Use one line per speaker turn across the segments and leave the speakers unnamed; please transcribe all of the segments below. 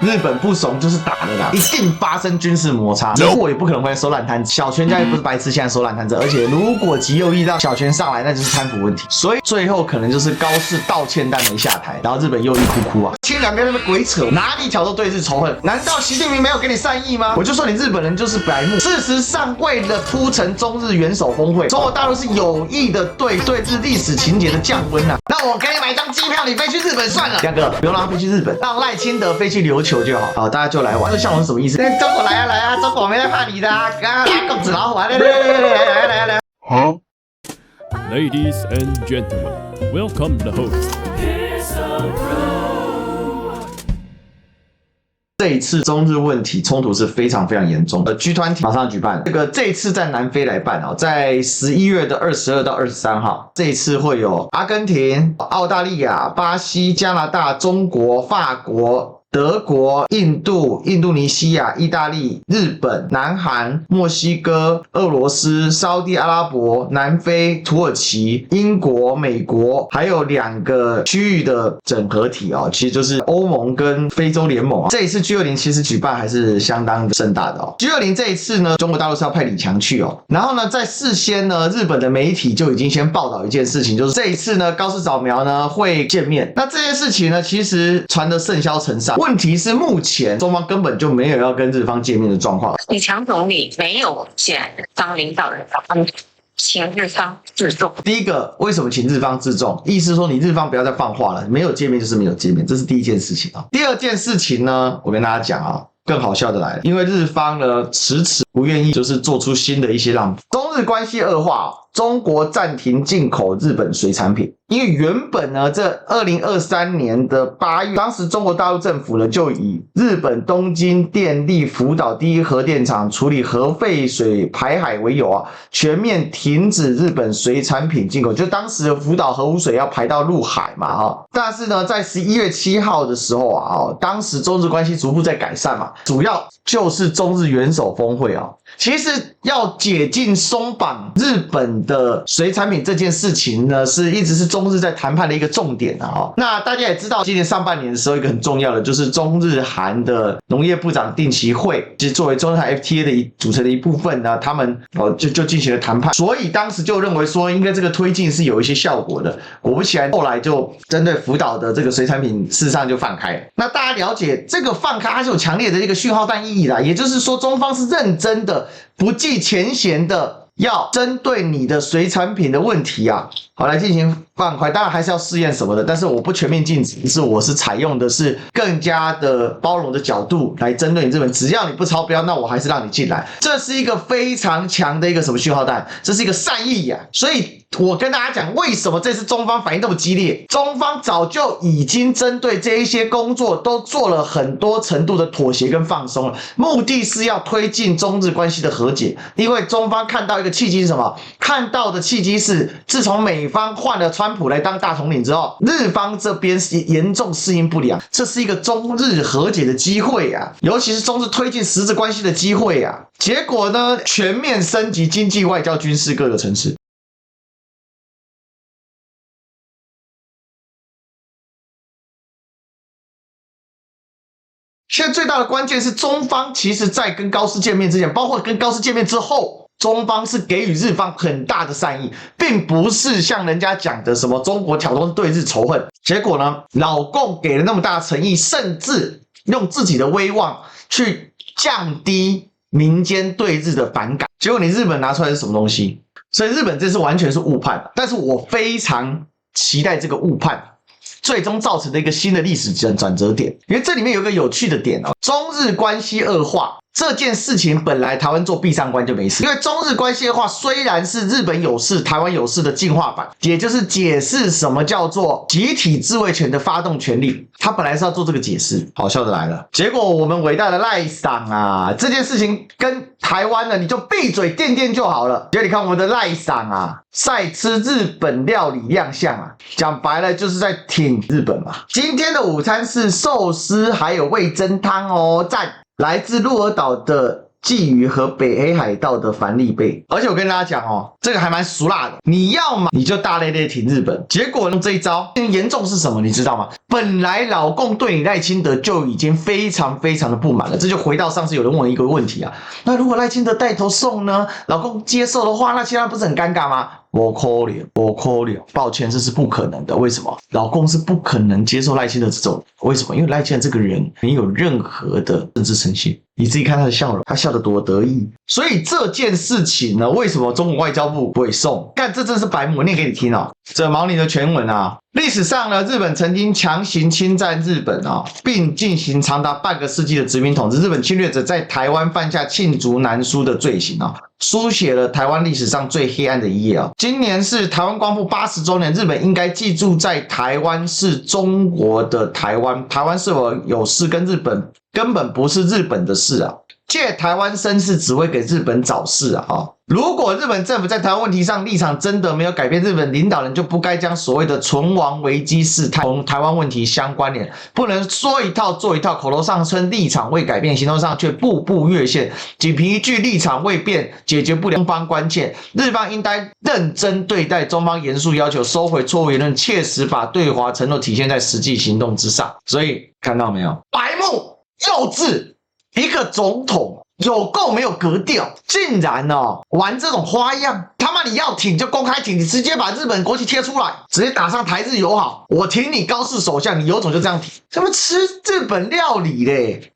日本不怂就是打的啦，一定发生军事摩擦。不过我也不可能会收烂摊子，小泉家也不是白痴，现在收烂摊子。而且如果极右翼让小泉上来，那就是贪腐问题。所以最后可能就是高市道歉但没下台，然后日本右翼哭啊。前两边那边鬼扯，哪里挑逗对日仇恨？难道习近平没有给你善意吗？我就说你日本人就是白目。事实上，为了铺陈中日元首峰会，中国大陆是有意的对日历史情节的降温啊。那我给你买张机票，你飞去日本算了。两个不用让他飞去日本，让赖清德飞去琉球就好。好，大家就来玩。这像我是什么意思？中国来啊，中国没在怕你的啊！公子老虎啊，来。
好。Ladies and gentlemen, welcome the host.
这一次中日问题冲突是非常严重的，G20马上举办。这一次在南非来办哦，在11月的22到23号，这一次会有阿根廷、澳大利亚、巴西、加拿大、中国、法国、德国、印度、印度尼西亚、意大利、日本、南韩、墨西哥、俄罗斯、沙地阿拉伯、南非、土耳其、英国、美国，还有2个区域的整合体哦，其实就是欧盟跟非洲联盟。这一次 G20 其实举办还是相当盛大的哦。G20 这一次呢，中国大陆是要派李强去哦，然后呢，在事先呢，日本的媒体就已经先报道一件事情，就是这一次呢，高市早苗呢会见面。那这件事情呢，其实传得甚嚣尘上。问题是目前中方根本就没有要跟日方见面的状况。
李强总理没有现当领导人请日方自重。
第一个，为什么请日方自重？意思说你日方不要再放话了，没有见面就是没有见面，这是第一件事情啊。第二件事情呢，我跟大家讲啊，更好笑的来了，因为日方呢迟迟不愿意就是做出新的一些让步，中日关系恶化，中国暂停进口日本水产品。因为原本呢，这2023年的8月，当时中国大陆政府呢就以日本东京电力福岛第一核电厂处理核废水排海为由啊，全面停止日本水产品进口。就当时的福岛核污水要排到入海嘛哈，但是呢，在11月7号的时候啊，当时中日关系逐步在改善嘛，主要就是中日元首峰会啊。其实要解禁松绑日本的水产品这件事情呢，一直是中日在谈判的一个重点啊。那大家也知道，今年上半年的时候，一个很重要的就是中日韩的农业部长定期会，其实作为中日韩 FTA 的组成的一部分呢，他们就进行了谈判，所以当时就认为说，应该这个推进是有一些效果的。果不其然，后来就针对福岛的这个水产品，事实上就放开。那大家了解，这个放开它是有强烈的一个讯号弹意义的，也就是说，中方是认真的。不计前嫌的要针对你的水产品的问题啊，好来进行放宽，当然还是要试验什么的，但是我不全面禁止，我是采用的是更加的包容的角度来针对你日本，只要你不超标，那我还是让你进来，这是一个非常强的一个什么讯号弹，这是一个善意啊，所以我跟大家讲，为什么这次中方反应这么激烈？中方早就已经针对这一些工作都做了很多程度的妥协跟放松了，目的是要推进中日关系的和解。因为中方看到一个契机是什么？看到的契机是，自从美方换了川普来当大统领之后，日方这边是严重适应不良，这是一个中日和解的机会啊，尤其是中日推进实质关系的机会啊。结果呢，全面升级经济、外交、军事各个层次。现在最大的关键是，中方其实在跟高市见面之前，包括跟高市见面之后，中方是给予日方很大的善意，并不是像人家讲的什么中国挑动对日仇恨。结果呢，老共给了那么大的诚意，甚至用自己的威望去降低民间对日的反感。结果你日本拿出来是什么东西？所以日本这次完全是误判，但是我非常期待这个误判最终造成的一个新的历史转折点，因为这里面有一个有趣的点哦，中日关系恶化这件事情本来台湾做闭上关就没事，因为中日关系恶化虽然是日本有事、台湾有事的进化版，也就是解释什么叫做集体自卫权的发动权利，他本来是要做这个解释。好笑的来了，结果我们伟大的赖桑啊，这件事情跟台湾呢，你就闭嘴垫垫就好了。结果你看我们的赖桑啊，赛吃日本料理亮相啊，讲白了就是在挺日本嘛。今天的午餐是寿司还有味噌汤哦，赞！来自鹿儿岛的鲫鱼和北黑海道的帆立贝，而且我跟大家讲哦，这个还蛮俗辣的。你要嘛你就大咧咧挺日本，结果呢这一招严重是什么？你知道吗？本来老共对你赖清德就已经非常非常的不满了，这就回到上次有人问我一个问题啊，那如果赖清德带头送呢，老共接受的话，那其他不是很尴尬吗？不可能，抱歉，这是不可能的。为什么？老共是不可能接受赖清德这种，为什么？因为赖清德这个人没有任何的政治诚信，你自己看他的笑容，他笑得多得意。所以这件事情呢，为什么中国外交部不会送？干，这真是白目，我念给你听哦。这毛宁的全文啊，历史上呢，日本曾经强行侵占日本啊，并进行长达半个世纪的殖民统治。日本侵略者在台湾犯下罄竹难书的罪行啊，书写了台湾历史上最黑暗的一页啊。今年是台湾光复80周年，日本应该记住，在台湾是中国的台湾，台湾是否有事跟日本根本不是日本的事啊。借台湾生事只会给日本找事啊！如果日本政府在台湾问题上立场真的没有改变，日本领导人就不该将所谓的存亡危机事态同台湾问题相关联，不能说一套做一套，口头上称立场未改变，行动上却步步越线，仅凭一句立场未变解决不了中方关切。日方应该认真对待中方严肃要求，收回错误言论，切实把对华承诺体现在实际行动之上。所以看到没有，白目幼稚。一个总统有够没有格调，竟然玩这种花样！他妈你要挺就公开挺，你直接把日本国旗贴出来，直接打上台日友好，我挺你高市首相，你有种就这样挺。什么吃日本料理嘞？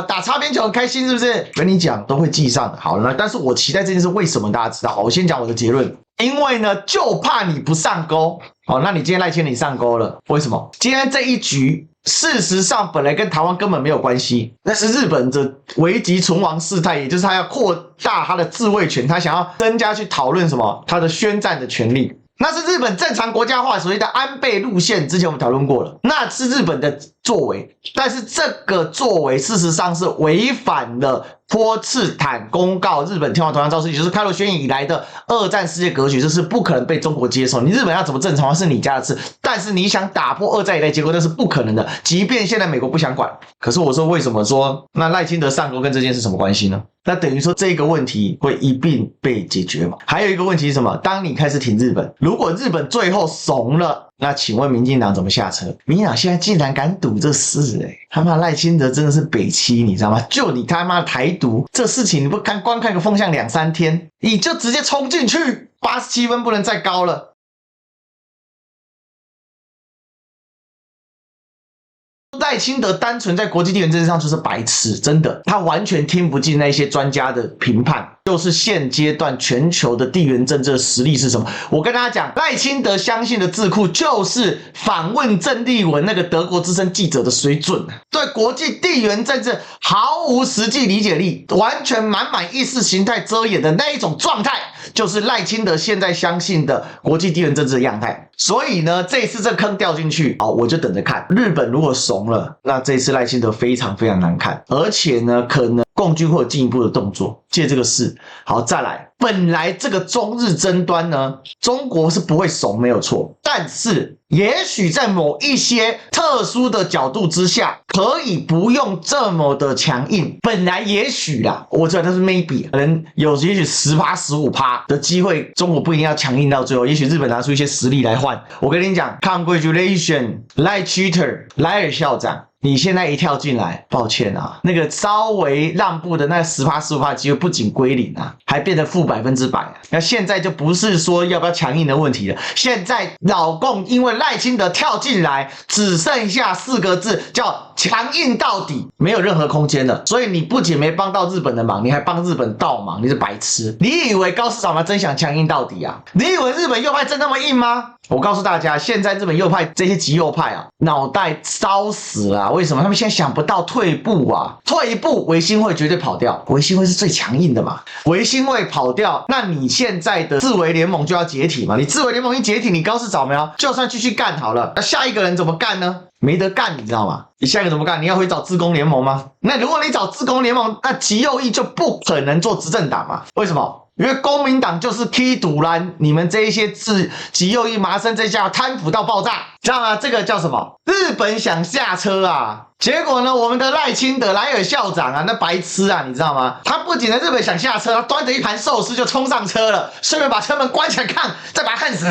打擦边球很开心是不是？跟你讲都会记上的。好了，但是我期待这件事为什么大家知道？我先讲我的结论，因为呢就怕你不上钩。那你今天赖清德上钩了，为什么？今天这一局。事实上，本来跟台湾根本没有关系，那是日本的危急存亡事态，也就是他要扩大他的自卫权，他想要增加去讨论什么他的宣战的权利。那是日本正常国家化所谓的安倍路线，之前我们讨论过了，那是日本的作为，但是这个作为事实上是违反了波茨坦公告日本天皇头上诏书，也就是开罗宣言以来的二战世界格局，这是不可能被中国接受。你日本要怎么正常化是你家的事，但是你想打破二战以来结构，那是不可能的。即便现在美国不想管，可是我说为什么说那赖清德上钩跟这件事什么关系呢？那等于说这个问题会一并被解决嘛？还有一个问题是什么？当你开始挺日本，如果日本最后怂了，那请问民进党怎么下车？民进党现在竟然敢赌这事他妈赖清德真的是北七，你知道吗？就你他妈的台独这事情，你不光看个风向2-3天，你就直接冲进去，87分不能再高了。赖清德单纯在国际地缘政治上就是白痴，真的，他完全听不进那些专家的评判。就是现阶段全球的地缘政治的实力是什么？我跟大家讲，赖清德相信的智库就是访问郑丽文那个德国资深记者的水准，对国际地缘政治毫无实际理解力，完全满意识形态遮掩的那一种状态，就是赖清德现在相信的国际地缘政治的样态。所以呢，这一次这坑掉进去，我就等着看。日本如果怂了，那这一次赖清德非常非常难看，而且呢，可能共军会有进一步的动作，借这个事。好，再来，本来这个中日争端呢，中国是不会怂，没有错，但是也许在某一些特殊的角度之下，可以不用这么的强硬。本来也许啦，我知道那是 maybe， 可能有也许10%、15%的机会，中国不一定要强硬到最后，也许日本拿出一些实力来换。我跟你讲 ，congratulations， 赖 cheater， 赖尔校长。你现在一跳进来，抱歉啊，那个稍微让步的那10%、15%的机会不仅归零啊，还变得负100%啊。那现在就不是说要不要强硬的问题了，现在老共因为赖清德跳进来，只剩下4个字叫强硬到底，没有任何空间了。所以你不仅没帮到日本的忙，你还帮日本倒忙，你是白痴。你以为高市长真想强硬到底啊？你以为日本右派真那么硬吗？我告诉大家，现在日本右派这些极右派啊，脑袋烧死了为什么？他们现在想不到退步啊，退一步维新会绝对跑掉，维新会是最强硬的嘛，维新会跑掉，那你现在的自卫联盟就要解体嘛，你自卫联盟一解体，你高市早苗就算继续干好了，那下一个人怎么干呢？没得干，你知道吗？你下一个怎么干？你要回找自公联盟吗？那如果你找自公联盟，那极右翼就不可能做执政党嘛？为什么？因为公民党就是踢赌篮，你们这一些极右翼麻生这下贪腐到爆炸，知道吗？这个叫什么？日本想下车啊！结果呢，我们的赖清德莱尔校长啊，那白痴啊，你知道吗？他不仅在日本想下车，他端着一盘寿司就冲上车了，顺便把车门关起来看，再把他看死。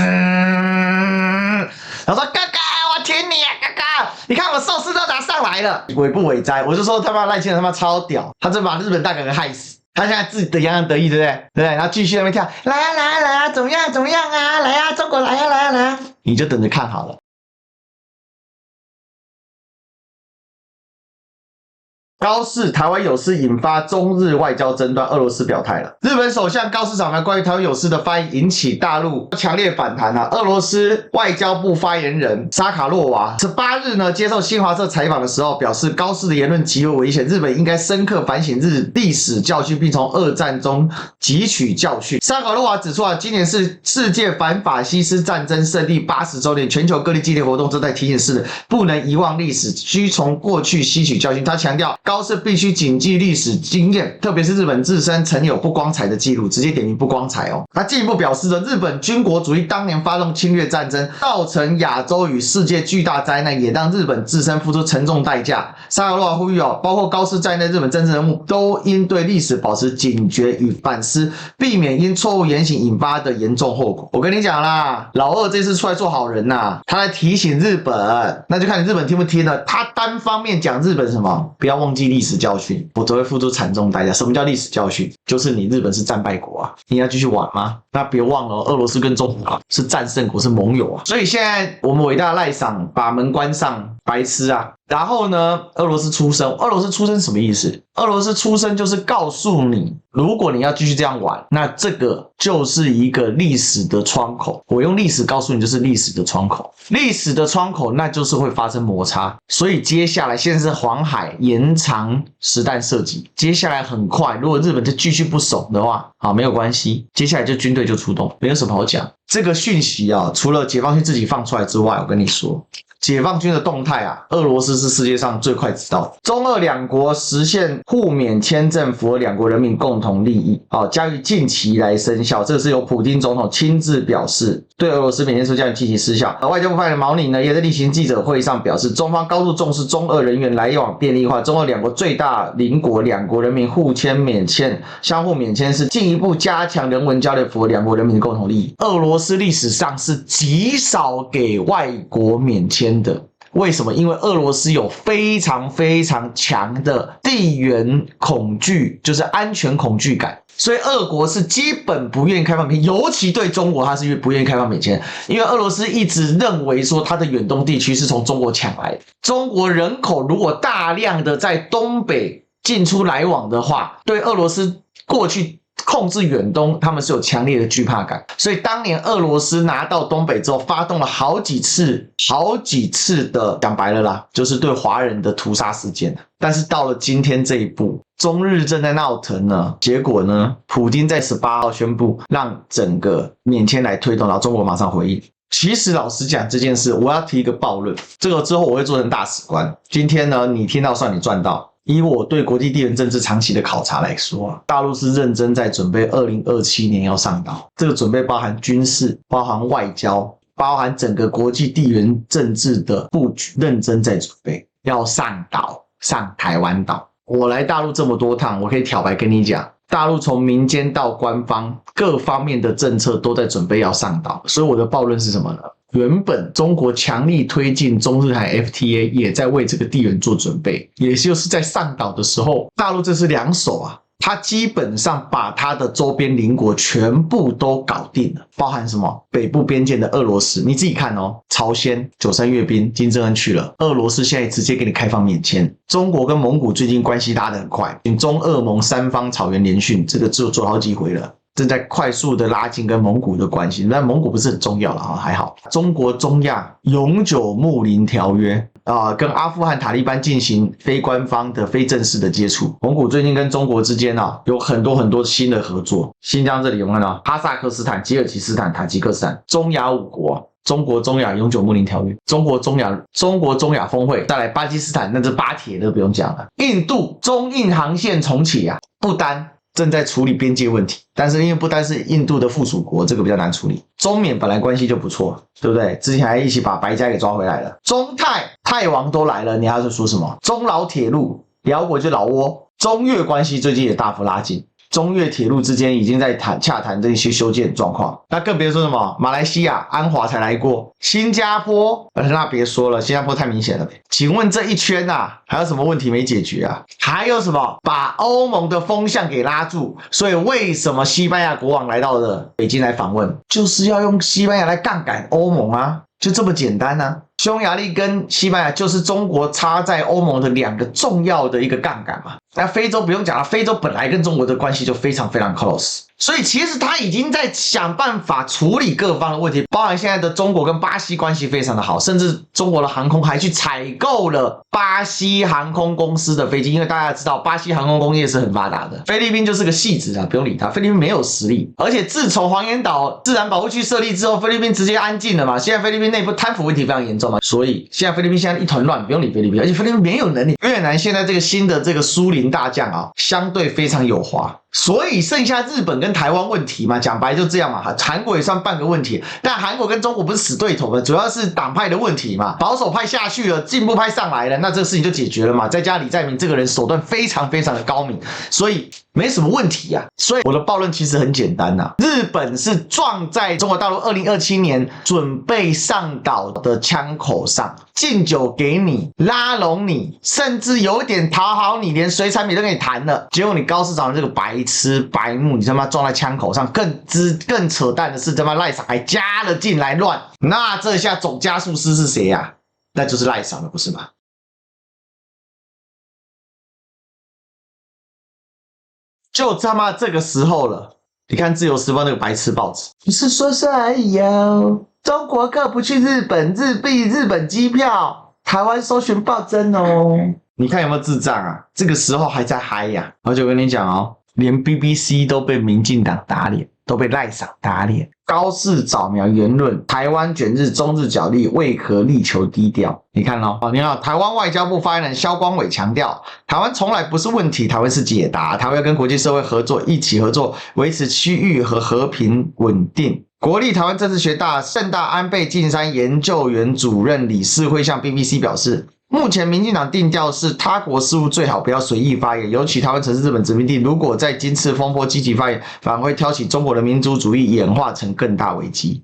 他说：“哥哥，我挺你啊，哥哥！你看我寿司都拿上来了，伪不伪哉？我就说他妈赖清德他妈超屌，他真把日本大哥给害死。他现在自己的洋洋得意，对不对？对不对？然后继续在那边跳，来啊来啊来啊，怎么样怎么样啊？来啊，中国来啊来啊来啊！你就等着看好了。高市台湾有事引发中日外交争端，俄罗斯表态了。日本首相高市早苗关于台湾有事的发言引起大陆强烈反弹啊！俄罗斯外交部发言人沙卡洛娃18日呢接受新华社采访的时候表示，高市的言论极为危险，日本应该深刻反省历史教训，并从二战中汲取教训。沙卡洛娃指出啊，今年是世界反法西斯战争胜利80周年，全球各地纪念活动正在提醒世人不能遗忘历史，需从过去吸取教训。他强调，高市必须谨记历史经验，特别是日本自身曾有不光彩的记录，直接点名不光彩哦。他进一步表示了，日本军国主义当年发动侵略战争，造成亚洲与世界巨大灾难，也让日本自身付出沉重代价。沙卡洛娃呼吁哦，包括高市在内日本政治人物都应对历史保持警觉与反思，避免因错误言行引发的严重后果。我跟你讲啦，老二这次出来做好人呐，他来提醒日本，那就看你日本听不听了。他单方面讲日本什么，不要忘记历史教训，我都会付出惨重代价。什么叫历史教训？就是你日本是战败国啊，你要继续玩吗？那别忘了，俄罗斯跟中国是战胜国，是盟友啊。所以现在我们伟大的赖赏把门关上，白痴啊！然后呢，俄罗斯出生，俄罗斯出生什么意思？俄罗斯出生就是告诉你，如果你要继续这样玩，那这个就是一个历史的窗口。我用历史告诉你，就是历史的窗口。历史的窗口，那就是会发生摩擦。所以接下来现在是黄海延长实弹射击，接下来很快，如果日本就继续不守的话，好，没有关系，接下来就军队就出动，没有什么好讲。这个讯息啊，除了解放军自己放出来之外，我跟你说，解放军的动态啊，俄罗斯是世界上最快知道的。中俄两国实现互免签证，符合两国人民共同利益，将于近期来生效。这是由普丁总统亲自表示，对俄罗斯免签书将于近期失效。外交部发言人毛宁呢，也在例行记者会上表示，中方高度重视中俄人员来往便利化，中俄两国最大邻国，两国人民互签免签，相互免签是进一步加强人文交流，符合两国人民的共同利益。俄罗斯历史上是极少给外国免签的。为什么？因为俄罗斯有非常非常强的地缘恐惧，就是安全恐惧感，所以俄国是基本不愿意开放免签，尤其对中国，他是不愿意开放免签，因为俄罗斯一直认为说他的远东地区是从中国抢来的，中国人口如果大量的在东北进出来往的话，对俄罗斯过去控制远东，他们是有强烈的惧怕感，所以当年俄罗斯拿到东北之后，发动了好几次的，讲白了啦，就是对华人的屠杀事件。但是到了今天这一步，中日正在闹腾呢，结果呢，普丁在18号宣布让整个免签来推动，然后中国马上回应。其实老实讲这件事，我要提一个暴论，这个之后我会做成大使官。今天呢，你听到算你赚到。以我对国际地缘政治长期的考察来说，大陆是认真在准备2027年要上岛，这个准备包含军事，包含外交，包含整个国际地缘政治的布局，认真在准备要上岛，上台湾岛。我来大陆这么多趟，我可以挑白跟你讲，大陆从民间到官方各方面的政策都在准备要上岛，所以我的暴论是什么呢？原本中国强力推进中日韩 FTA 也在为这个地缘做准备，也就是在上岛的时候，大陆这是两手啊，它基本上把它的周边邻国全部都搞定了，包含什么北部边界的俄罗斯，你自己看哦，朝鲜93阅兵，金正恩去了，俄罗斯现在直接给你开放免签，中国跟蒙古最近关系拉得很快，中俄蒙三方草原联训，这个做好几回了。正在快速的拉近跟蒙古的关系，但蒙古不是很重要了，还好。中国中亚永久睦邻条约跟阿富汗塔利班进行非官方的非正式的接触。蒙古最近跟中国之间有很多新的合作。新疆这里有没有看到哈萨克斯坦、吉尔吉斯坦、塔吉克斯坦，中亚5国。中国中亚永久睦邻条约，中国中亚峰会，再来巴基斯坦，那这巴铁都不用讲了。印度中印航线重启啊，不丹正在处理边界问题，但是因为不丹是印度的附属国，这个比较难处理。中缅本来关系就不错，对不对？之前还一起把白家给抓回来了。中泰泰王都来了，你还是说什么？中老铁路，辽国就老挝。中越关系最近也大幅拉近。中越铁路之间已经在洽谈这些修建状况，那更别说什么马来西亚安华才来过，新加坡，那别说了，新加坡太明显了。请问这一圈啊，还有什么问题没解决啊？还有什么把欧盟的风向给拉住？所以为什么西班牙国王来到了北京来访问，就是要用西班牙来杠杆欧盟啊，就这么简单啊。匈牙利跟西班牙就是中国插在欧盟的2个重要的一个杠杆嘛。那非洲不用讲了，非洲本来跟中国的关系就非常非常 close， 所以其实他已经在想办法处理各方的问题，包含现在的中国跟巴西关系非常的好，甚至中国的航空还去采购了巴西航空公司的飞机，因为大家知道巴西航空工业是很发达的，菲律宾就是个戏子啊，不用理他，菲律宾没有实力，而且自从黄岩岛自然保护区设立之后，菲律宾直接安静了嘛，现在菲律宾内部贪腐问题非常严重嘛，所以现在菲律宾现在一团乱，不用理菲律宾，而且菲律宾没有能力，越南现在这个新的这个苏林大将啊，相对非常有华。所以剩下日本跟台湾问题嘛，讲白就这样嘛，韩国也算半个问题，但韩国跟中国不是死对头嘛，主要是党派的问题嘛，保守派下去了，进步派上来了，那这个事情就解决了嘛。再加李在明这个人手段非常非常的高明，所以没什么问题啊。所以我的暴论其实很简单啊，日本是撞在中国大陆2027年准备上岛的枪口上，敬酒给你，拉拢你，甚至有点讨好你，连水产品都给你谈了，结果你高市长这个白痴白目，你他妈撞在枪口上，更扯淡的是他妈赖傻还加了进来乱，那这下总加速师是谁啊？那就是赖傻了，不是吗？就他妈这个时候了，你看自由时报那个白痴报纸，不是说说而已哦，中国客不去日本，日币日本机票，台湾搜寻暴增哦。你看有没有智障啊？这个时候还在嗨呀！而且我跟你讲哦，连 BBC 都被民进党打脸，都被赖傻打脸。高市早苗言论，台湾卷日中日角力，为何力求低调？你看哦，你看台湾外交部发言人萧光伟强调，台湾从来不是问题，台湾是解答，台湾要跟国际社会合作，一起合作，维持区域和和平稳定。国立台湾政治学大圣大安倍晋三研究员主任理事会向 BBC 表示，目前民进党定调是他国事务最好不要随意发言，尤其台湾曾是日本殖民地，如果在今次风波积极发言，反而会挑起中国的民族主义，演化成更大危机。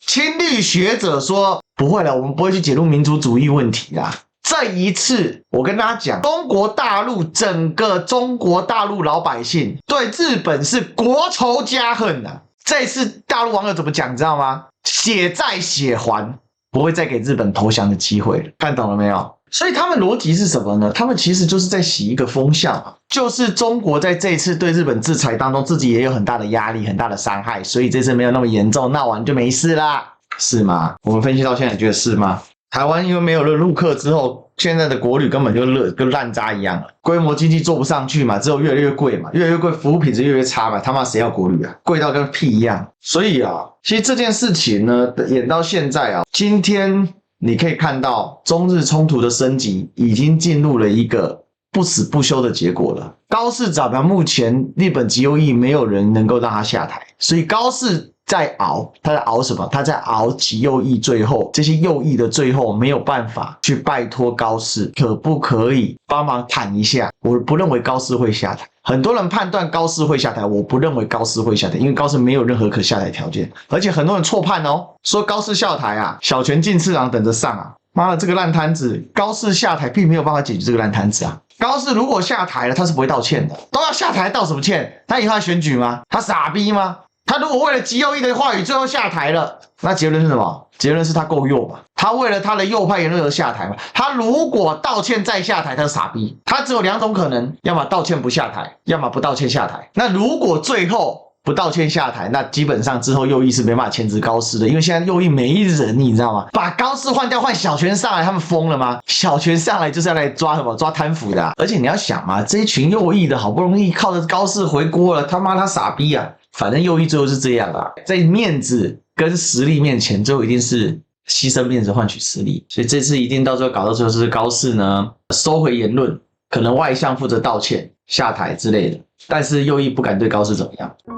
亲绿学者说不会了，我们不会去解读民族主义问题啦。这一次我跟大家讲，中国大陆整个中国大陆老百姓对日本是国仇家恨啊。这次大陆网友怎么讲你知道吗？血债血还，不会再给日本投降的机会了，看懂了没有？所以他们逻辑是什么呢？他们其实就是在洗一个风向啊，就是中国在这一次对日本制裁当中，自己也有很大的压力，很大的伤害，所以这次没有那么严重，闹完就没事啦，是吗？我们分析到现在，你觉得是吗？台湾因为没有了陆客之后，现在的国旅根本就跟烂渣一样了，规模经济做不上去嘛，只有越来越贵嘛，越来越贵，服务品质越来越差嘛，他妈谁要国旅啊？贵到跟屁一样。所以啊，其实这件事情呢，演到现在啊，今天你可以看到中日冲突的升级已经进入了一个不死不休的结果了。高市早苗目前日本极右翼没有人能够让他下台，所以高市在熬，他在熬什么？他在熬极右翼，最后这些右翼的最后没有办法去拜托高市，可不可以帮忙谈一下？我不认为高市会下台，很多人判断高市会下台，我不认为高市会下台，因为高市没有任何可下台条件，而且很多人错判哦，说高市下台啊，小泉进次郎等着上啊，妈的这个烂摊子，高市下台并没有办法解决这个烂摊子啊。高市如果下台了，他是不会道歉的，都要下台道什么歉？他以后要选举吗？他傻逼吗？他如果为了极右翼的话语最后下台了，那结论是什么？结论是他够右嘛？他为了他的右派言论而下台嘛？他如果道歉再下台，他是傻逼。他只有2种可能，要么道歉不下台，要么不道歉下台。那如果最后不道歉下台，那基本上之后右翼是没办法牵制高市的，因为现在右翼没人，你知道吗？把高市换掉，换小泉上来，他们疯了吗？小泉上来就是要来抓什么？抓贪腐的啊！而且你要想嘛，这一群右翼的好不容易靠着高市回锅了，他妈他傻逼啊！反正右翼最后是这样啊，在面子跟实力面前，最后一定是牺牲面子换取实力，所以这次一定到最后搞到最后是高市呢收回言论，可能外相负责道歉、下台之类的，但是右翼不敢对高市怎么样。